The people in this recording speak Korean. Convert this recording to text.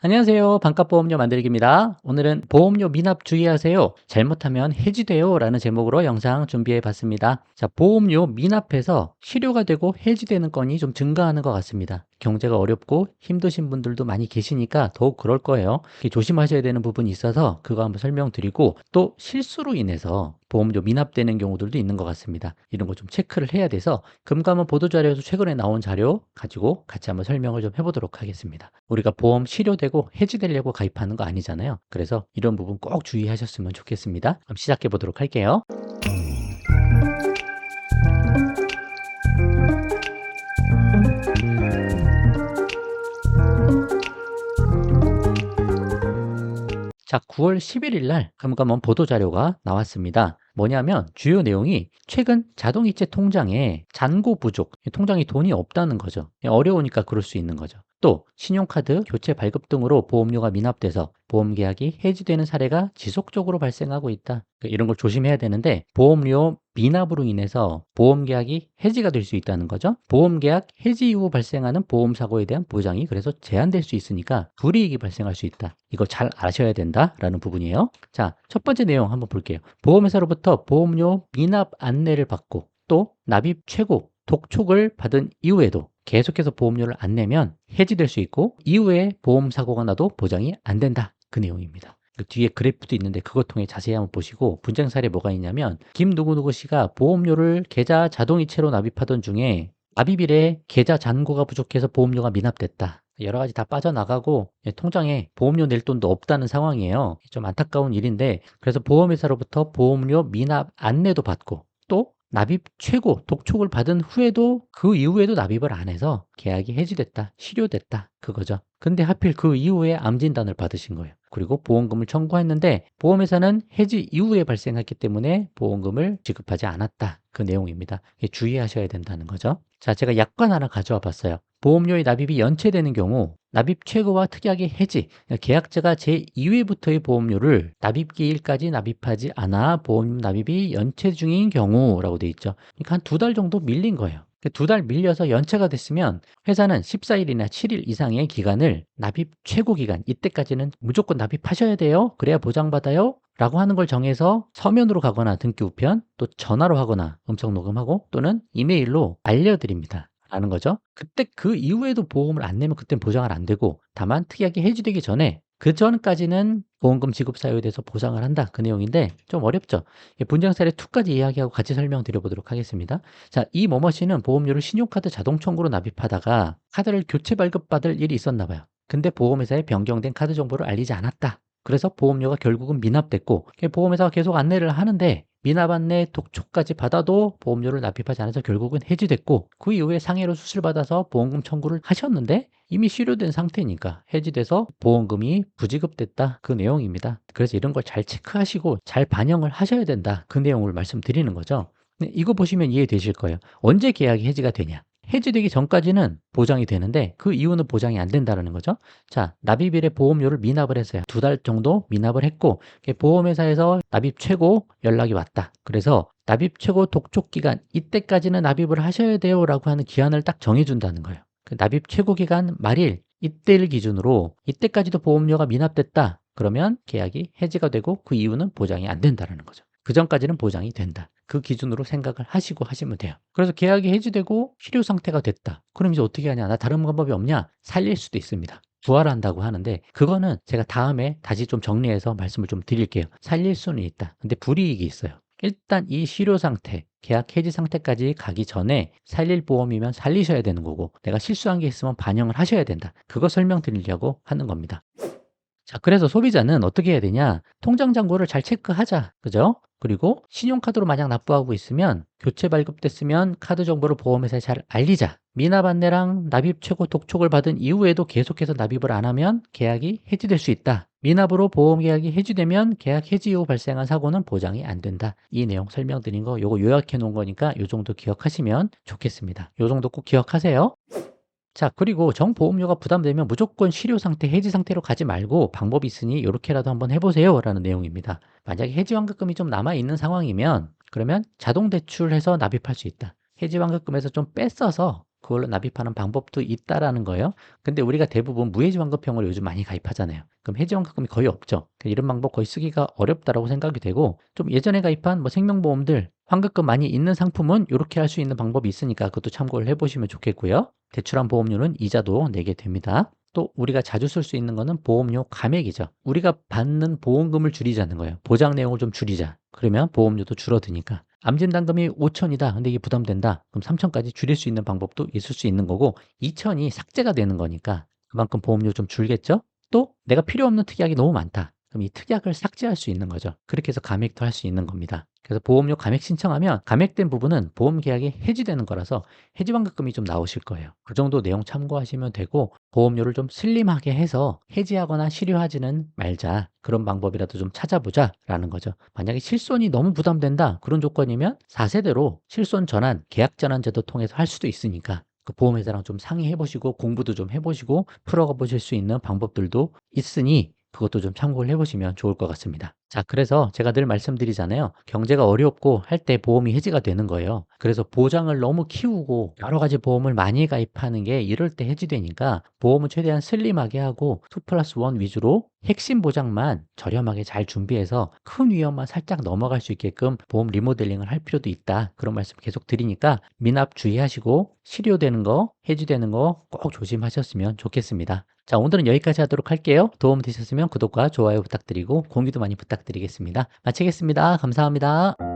안녕하세요. 반값보험료 만들기입니다. 오늘은 보험료 미납 주의하세요. 잘못하면 해지돼요. 라는 제목으로 영상 준비해 봤습니다. 자, 보험료 미납해서 실효가 되고 해지되는 건이 좀 증가하는 것 같습니다. 경제가 어렵고 힘드신 분들도 많이 계시니까 더욱 그럴 거예요. 조심하셔야 되는 부분이 있어서 그거 한번 설명드리고 또 실수로 인해서 보험료 미납되는 경우들도 있는 것 같습니다. 이런 거 좀 체크를 해야 돼서 금감원 보도자료에서 최근에 나온 자료 가지고 같이 한번 설명을 좀 해보도록 하겠습니다. 우리가 보험 실효되고 해지되려고 가입하는 거 아니잖아요. 그래서 이런 부분 꼭 주의하셨으면 좋겠습니다. 그럼 시작해 보도록 할게요. 자, 9월 11일 날 금감원 보도자료가 나왔습니다. 뭐냐면 주요 내용이 최근 자동이체 통장에 잔고 부족, 통장에 돈이 없다는 거죠. 어려우니까 그럴 수 있는 거죠. 또 신용카드 교체 발급 등으로 보험료가 미납돼서 보험계약이 해지되는 사례가 지속적으로 발생하고 있다. 이런 걸 조심해야 되는데 보험료 미납으로 인해서 보험계약이 해지가 될 수 있다는 거죠. 보험계약 해지 이후 발생하는 보험사고에 대한 보장이 그래서 제한될 수 있으니까 불이익이 발생할 수 있다. 이거 잘 아셔야 된다라는 부분이에요. 자, 첫 번째 내용 한번 볼게요. 보험회사로부터 보험료 미납 안내를 받고 또 납입 최고 독촉을 받은 이후에도 계속해서 보험료를 안 내면 해지될 수 있고 이후에 보험사고가 나도 보장이 안 된다. 그 내용입니다. 그 뒤에 그래프도 있는데 그것 통해 자세히 한번 보시고 분쟁 사례 뭐가 있냐면 김 누구누구 씨가 보험료를 계좌 자동이체로 납입하던 중에 납입일에 계좌 잔고가 부족해서 보험료가 미납됐다. 여러 가지 다 빠져나가고 통장에 보험료 낼 돈도 없다는 상황이에요. 좀 안타까운 일인데 그래서 보험회사로부터 보험료 미납 안내도 받고 또 납입 최고 독촉을 받은 후에도 그 이후에도 납입을 안 해서 계약이 해지됐다, 실효됐다 그거죠. 근데 하필 그 이후에 암 진단을 받으신 거예요. 그리고 보험금을 청구했는데 보험회사는 해지 이후에 발생했기 때문에 보험금을 지급하지 않았다. 그 내용입니다. 주의하셔야 된다는 거죠. 자, 제가 약관 하나 가져와 봤어요. 보험료의 납입이 연체되는 경우 납입 최고와 특약의 해지, 계약자가 제2회부터의 보험료를 납입기일까지 납입하지 않아 보험 납입이 연체 중인 경우라고 돼 있죠. 그러니까 한 2달 정도 밀린 거예요. 2달 밀려서 연체가 됐으면 회사는 14일이나 7일 이상의 기간을 납입 최고 기간, 이때까지는 무조건 납입하셔야 돼요. 그래야 보장받아요. 라고 하는 걸 정해서 서면으로 가거나 등기 우편, 또 전화로 하거나 음성 녹음하고 또는 이메일로 알려드립니다. 라는 거죠. 그때 그 이후에도 보험을 안 내면 그땐 보장을 안 되고 다만 특약이 해지되기 전에 그 전까지는 보험금 지급 사유에 대해서 보상을 한다. 그 내용인데 좀 어렵죠. 분쟁 사례 2까지 이야기하고 같이 설명드려 보도록 하겠습니다. 자, 이 뭐뭐 씨는 보험료를 신용카드 자동 청구로 납입하다가 카드를 교체 발급받을 일이 있었나 봐요. 근데 보험회사에 변경된 카드 정보를 알리지 않았다. 그래서 보험료가 결국은 미납됐고 보험회사가 계속 안내를 하는데 미납 안내 독촉까지 받아도 보험료를 납입하지 않아서 결국은 해지됐고 그 이후에 상해로 수술받아서 보험금 청구를 하셨는데 이미 실효된 상태니까 해지돼서 보험금이 부지급됐다. 그 내용입니다. 그래서 이런 걸 잘 체크하시고 잘 반영을 하셔야 된다. 그 내용을 말씀드리는 거죠. 이거 보시면 이해되실 거예요. 언제 계약이 해지가 되냐? 해지되기 전까지는 보장이 되는데 그 이후는 보장이 안 된다는 거죠. 자, 납입일에 보험료를 미납을 했어요. 2달 정도 미납을 했고 보험회사에서 납입 최고 연락이 왔다. 그래서 납입 최고 독촉 기간 이때까지는 납입을 하셔야 돼요 라고 하는 기한을 딱 정해준다는 거예요. 그 납입 최고 기간 말일 이때를 기준으로 이때까지도 보험료가 미납됐다. 그러면 계약이 해지가 되고 그 이후는 보장이 안 된다는 거죠. 그 전까지는 보장이 된다. 그 기준으로 생각을 하시고 하시면 돼요. 그래서 계약이 해지되고 실효 상태가 됐다. 그럼 이제 어떻게 하냐? 나 다른 방법이 없냐? 살릴 수도 있습니다. 부활한다고 하는데 그거는 제가 다음에 다시 좀 정리해서 말씀을 좀 드릴게요. 살릴 수는 있다. 근데 불이익이 있어요. 일단 이 실효 상태, 계약 해지 상태까지 가기 전에 살릴 보험이면 살리셔야 되는 거고 내가 실수한 게 있으면 반영을 하셔야 된다. 그거 설명드리려고 하는 겁니다. 자, 그래서 소비자는 어떻게 해야 되냐? 통장 잔고를 잘 체크하자. 그죠? 그리고 신용카드로 만약 납부하고 있으면 교체 발급됐으면 카드 정보를 보험회사에 잘 알리자. 미납 안내랑 납입 최고 독촉을 받은 이후에도 계속해서 납입을 안 하면 계약이 해지될 수 있다. 미납으로 보험 계약이 해지되면 계약 해지 이후 발생한 사고는 보장이 안 된다. 이 내용 설명드린 거 요거 요약해 놓은 거니까 요 정도 기억하시면 좋겠습니다. 요 정도 꼭 기억하세요. 자, 그리고 정보험료가 부담되면 무조건 실효 상태, 해지 상태로 가지 말고 방법이 있으니 이렇게라도 한번 해보세요 라는 내용입니다. 만약에 해지환급금이 좀 남아있는 상황이면 그러면 자동 대출해서 납입할 수 있다. 해지환급금에서 좀 뺐어서 그걸로 납입하는 방법도 있다라는 거예요. 근데 우리가 대부분 무해지환급형을 요즘 많이 가입하잖아요. 그럼 해지환급금이 거의 없죠. 이런 방법 거의 쓰기가 어렵다라고 생각이 되고, 좀 예전에 가입한 뭐 생명보험들 환급금 많이 있는 상품은 이렇게 할 수 있는 방법이 있으니까 그것도 참고를 해보시면 좋겠고요. 대출한 보험료는 이자도 내게 됩니다. 또 우리가 자주 쓸 수 있는 거는 보험료 감액이죠. 우리가 받는 보험금을 줄이자는 거예요. 보장 내용을 좀 줄이자. 그러면 보험료도 줄어드니까. 암진단금이 5천이다. 근데 이게 부담된다. 그럼 3천까지 줄일 수 있는 방법도 있을 수 있는 거고, 2천이 삭제가 되는 거니까 그만큼 보험료 좀 줄겠죠? 또 내가 필요 없는 특약이 너무 많다. 그럼 이 특약을 삭제할 수 있는 거죠. 그렇게 해서 감액도 할 수 있는 겁니다. 그래서 보험료 감액 신청하면 감액된 부분은 보험 계약이 해지되는 거라서 해지환급금이 좀 나오실 거예요. 그 정도 내용 참고하시면 되고, 보험료를 좀 슬림하게 해서 해지하거나 실효하지는 말자. 그런 방법이라도 좀 찾아보자라는 거죠. 만약에 실손이 너무 부담된다. 그런 조건이면 4세대로 실손 전환, 계약 전환 제도 통해서 할 수도 있으니까 그 보험회사랑 좀 상의해 보시고 공부도 좀 해보시고 풀어가 보실 수 있는 방법들도 있으니 그것도 좀 참고를 해보시면 좋을 것 같습니다. 자, 그래서 제가 늘 말씀드리잖아요. 경제가 어렵고 할 때 보험이 해지가 되는 거예요. 그래서 보장을 너무 키우고 여러 가지 보험을 많이 가입하는 게 이럴 때 해지되니까 보험은 최대한 슬림하게 하고 2 플러스 1 위주로 핵심 보장만 저렴하게 잘 준비해서 큰 위험만 살짝 넘어갈 수 있게끔 보험 리모델링을 할 필요도 있다. 그런 말씀 계속 드리니까 미납 주의하시고 실효되는 거, 해지되는 거 꼭 조심하셨으면 좋겠습니다. 자, 오늘은 여기까지 하도록 할게요. 도움 되셨으면 구독과 좋아요 부탁드리고 공유도 많이 부탁드리겠습니다. 마치겠습니다. 감사합니다.